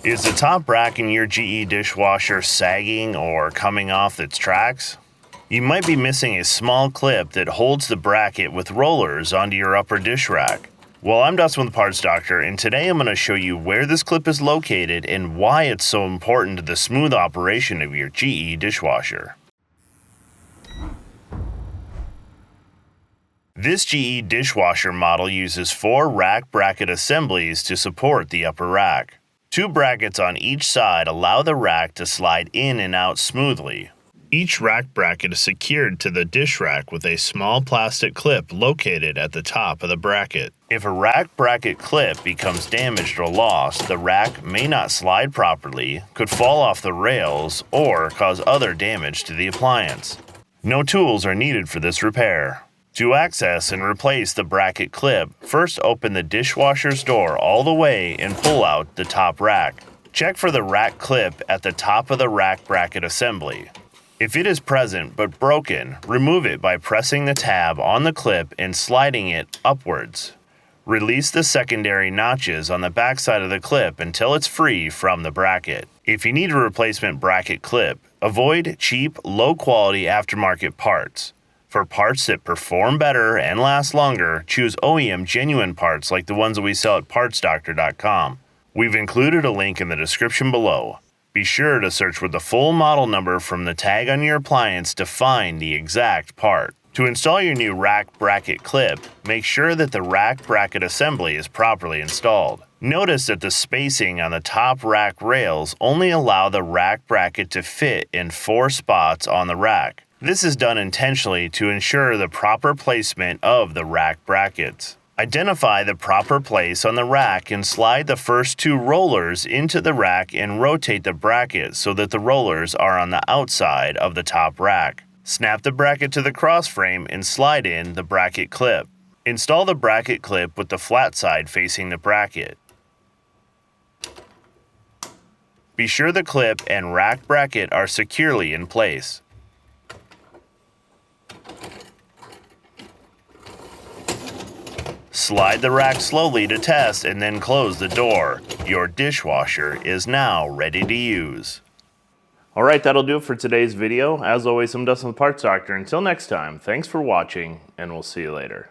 Is the top rack in your GE dishwasher sagging or coming off its tracks? You might be missing a small clip that holds the bracket with rollers onto your upper dish rack. Well, I'm Dustin with the Parts Doctor, and today I'm going to show you where this clip is located and why it's so important to the smooth operation of your GE dishwasher. This GE dishwasher model uses 4 rack bracket assemblies to support the upper rack. 2 brackets on each side allow the rack to slide in and out smoothly. Each rack bracket is secured to the dish rack with a small plastic clip located at the top of the bracket. If a rack bracket clip becomes damaged or lost, the rack may not slide properly, could fall off the rails, or cause other damage to the appliance. No tools are needed for this repair. To access and replace the bracket clip, first open the dishwasher's door all the way and pull out the top rack. Check for the rack clip at the top of the rack bracket assembly. If it is present but broken, remove it by pressing the tab on the clip and sliding it upwards. Release the secondary notches on the backside of the clip until it's free from the bracket. If you need a replacement bracket clip, avoid cheap, low-quality aftermarket parts. For parts that perform better and last longer, choose OEM genuine parts like the ones that we sell at PartsDoctor.com. We've included a link in the description below. Be sure to search with the full model number from the tag on your appliance to find the exact part. To install your new rack bracket clip, make sure that the rack bracket assembly is properly installed. Notice that the spacing on the top rack rails only allow the rack bracket to fit in 4 spots on the rack. This is done intentionally to ensure the proper placement of the rack brackets. Identify the proper place on the rack and slide the first 2 rollers into the rack and rotate the bracket so that the rollers are on the outside of the top rack. Snap the bracket to the cross frame and slide in the bracket clip. Install the bracket clip with the flat side facing the bracket. Be sure the clip and rack bracket are securely in place. Slide the rack slowly to test and then close the door. Your dishwasher is now ready to use. Alright, that'll do it for today's video. As always, I'm Dustin with Parts Doctor. Until next time, thanks for watching, and we'll see you later.